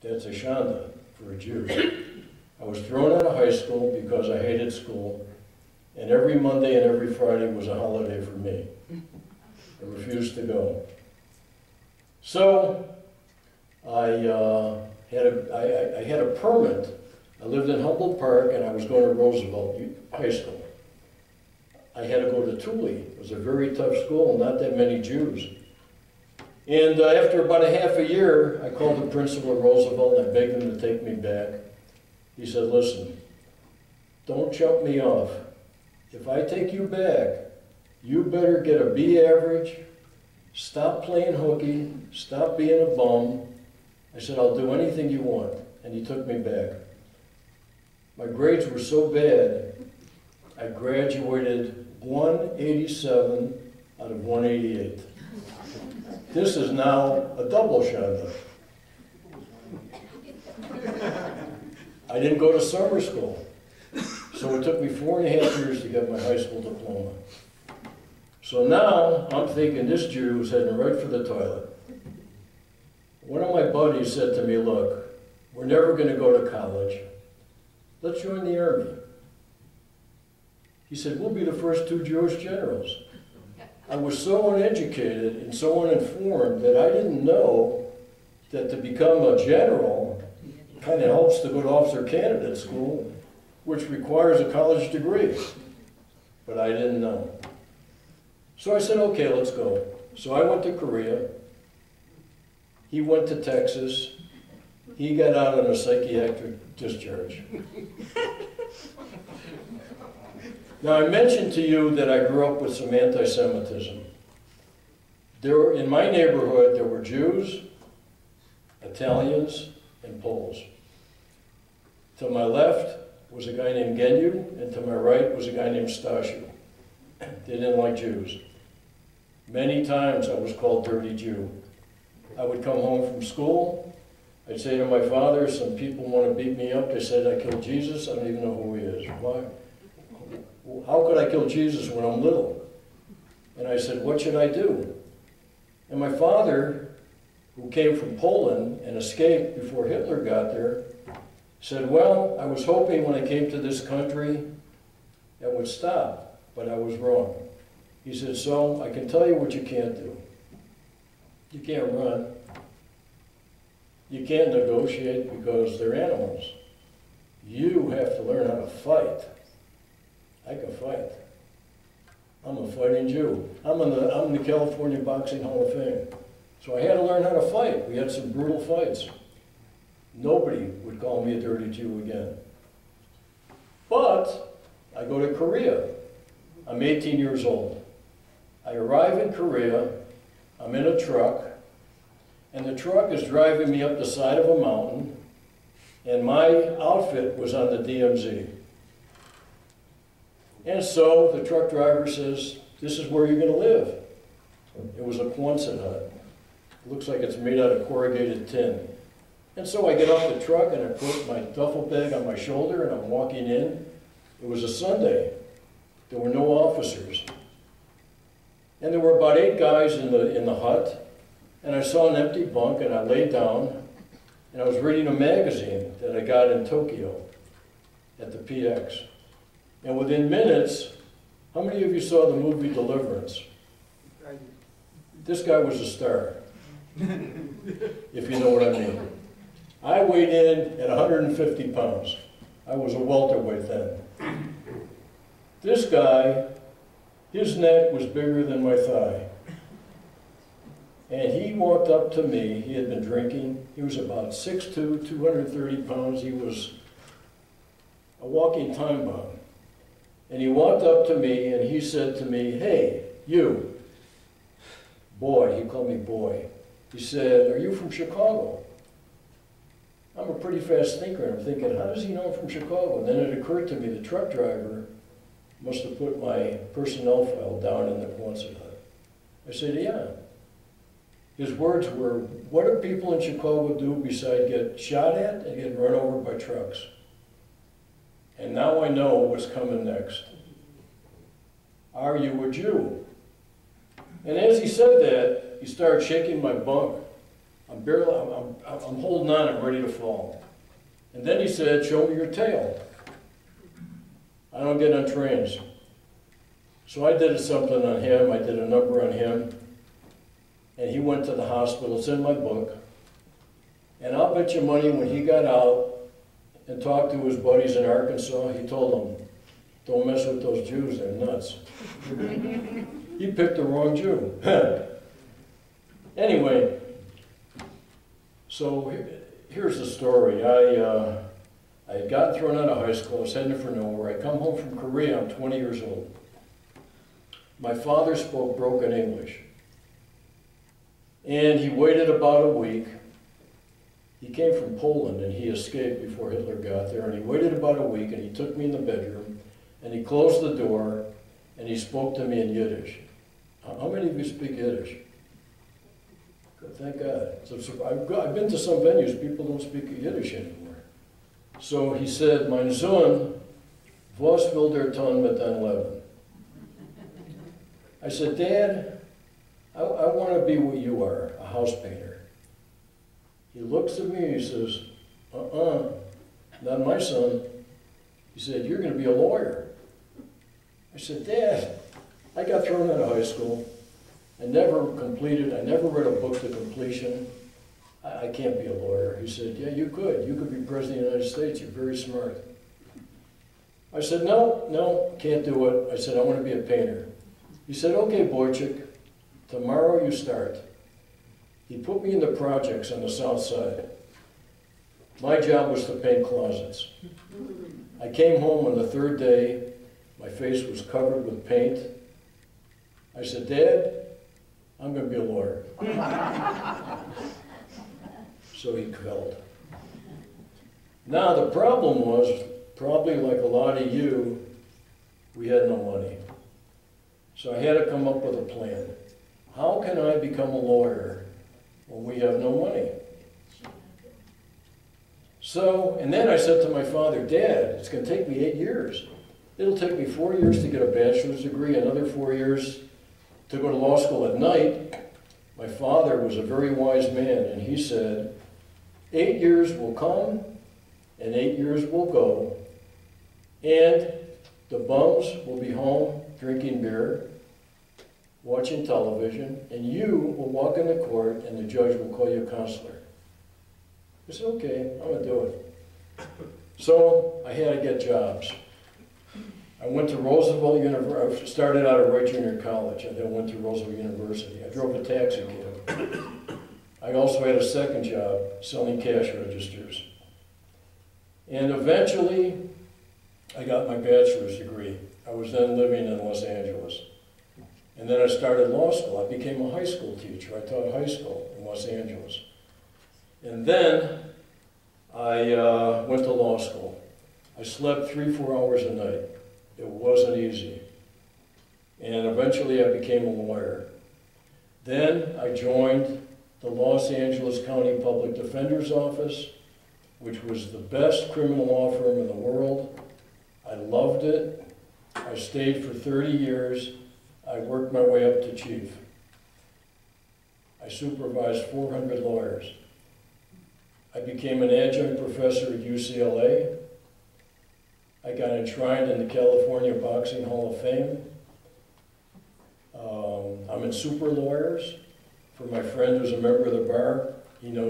That's a shanda for a Jew. I was thrown out of high school because I hated school, and every Monday and every Friday was a holiday for me. I refused to go. So I had a permit. I lived in Humboldt Park, and I was going to Roosevelt High School. I had to go to Thule. It was a very tough school, not that many Jews. And after about a half a year, I called the principal of Roosevelt and I begged him to take me back. He said, listen, don't jump me off. If I take you back, you better get a B average, stop playing hooky, stop being a bum. I said, I'll do anything you want. And he took me back. My grades were so bad, I graduated 187 out of 188. This is now a double shanda. I didn't go to summer school, so it took me 4.5 years to get my high school diploma. So now I'm thinking this Jew is heading right for the toilet. One of my buddies said to me, look, we're never going to go to college. Let's join the Army. He said, we'll be the first 2 Jewish generals. I was so uneducated and so uninformed that I didn't know that to become a general kind of helps to go to officer candidate school, which requires a college degree. But I didn't know. So I said, okay, let's go. So I went to Korea. He went to Texas. He got out on a psychiatric discharge. Now, I mentioned to you that I grew up with some anti-Semitism. In my neighborhood, there were Jews, Italians, and Poles. To my left was a guy named Genu, and to my right was a guy named Stashu. They didn't like Jews. Many times I was called dirty Jew. I would come home from school. I'd say to my father, some people want to beat me up. They said I killed Jesus. I don't even know who he is. Why? How could I kill Jesus when I'm little? And I said, what should I do? And my father, who came from Poland and escaped before Hitler got there, said, well, I was hoping when I came to this country it would stop, but I was wrong. He said, so I can tell you what you can't do. You can't run. You can't negotiate because they're animals. You have to learn how to fight. I can fight. I'm a fighting Jew. I'm in the California Boxing Hall of Fame. So I had to learn how to fight. We had some brutal fights. Nobody would call me a dirty Jew again. But I go to Korea. I'm 18 years old. I arrive in Korea. I'm in a truck. And the truck is driving me up the side of a mountain. And my outfit was on the DMZ. And so the truck driver says, this is where you're going to live. It was a Quonset hut. It looks like it's made out of corrugated tin. And so I get off the truck and I put my duffel bag on my shoulder and I'm walking in. It was a Sunday. There were no officers. And there were about 8 guys in the hut. And I saw an empty bunk and I laid down and I was reading a magazine that I got in Tokyo at the PX. And within minutes, how many of you saw the movie Deliverance? This guy was a star, if you know what I mean. I weighed in at 150 pounds. I was a welterweight then. This guy, his neck was bigger than my thigh. And he walked up to me. He had been drinking. He was about 6'2", 230 pounds. He was a walking time bomb. And he walked up to me and he said to me, hey, you, boy, he called me boy. He said, are you from Chicago? I'm a pretty fast thinker, and I'm thinking, how does he know I'm from Chicago? And then it occurred to me the truck driver must have put my personnel file down in the Quonset hut. I said, yeah. His words were, what do people in Chicago do besides get shot at and get run over by trucks? And now I know what's coming next. Are you a Jew? And as he said that, he started shaking my bunk. I'm holding on, I'm ready to fall. And then he said, show me your tail. I don't get on trains. So I did something on him, I did a number on him, and he went to the hospital. It's in my book. And I'll bet you money when he got out and talked to his buddies in Arkansas, he told them, don't mess with those Jews, they're nuts. He picked the wrong Jew. Anyway, so here's the story. I had gotten thrown out of high school, I was heading for nowhere. I come home from Korea, I'm 20 years old. My father spoke broken English. And he waited about a week. He came from Poland and he escaped before Hitler got there. And he waited about a week and he took me in the bedroom and he closed the door and he spoke to me in Yiddish. How many of you speak Yiddish? Good, thank God. So I've been to some venues, people don't speak Yiddish anymore. So he said, mein Sohn, was will der tun mit dein Leben? I said, Dad, I want to be what you are, a house painter. He looks at me and he says, not my son. He said, you're going to be a lawyer. I said, Dad, I got thrown out of high school. I never read a book to completion. I can't be a lawyer. He said, yeah, you could. You could be president of the United States. You're very smart. I said, no, can't do it. I said, I want to be a painter. He said, okay, Boychik, tomorrow you start. He put me into projects on the south side. My job was to paint closets. I came home on the third day. My face was covered with paint. I said, Dad, I'm going to be a lawyer. So he quelled. Now the problem was, probably like a lot of you, we had no money. So I had to come up with a plan. How can I become a lawyer when we have no money? So, and then I said to my father, Dad, it's going to take me 8 years. It'll take me 4 years to get a bachelor's degree, another 4 years to go to law school at night. My father was a very wise man, and he said, 8 years will come, and 8 years will go, and the bums will be home drinking beer, watching television, and you will walk in the court and the judge will call you a counselor. I said, okay, I'm going to do it. So I had to get jobs. I went to Roosevelt University. I started out at Wright Junior College and then went to Roosevelt University. I drove a taxi cab. I also had a second job selling cash registers. And eventually, I got my bachelor's degree. I was then living in Los Angeles. And then I started law school. I became a high school teacher. I taught high school in Los Angeles. And then I went to law school. I slept 3-4 hours a night. It wasn't easy. And eventually I became a lawyer. Then I joined the Los Angeles County Public Defender's Office, which was the best criminal law firm in the world. I loved it. I stayed for 30 years. I worked my way up to chief. I supervised 400 lawyers. I became an adjunct professor at UCLA. I got enshrined in the California Boxing Hall of Fame. I'm in Super Lawyers. For my friend who's a member of the bar, he knows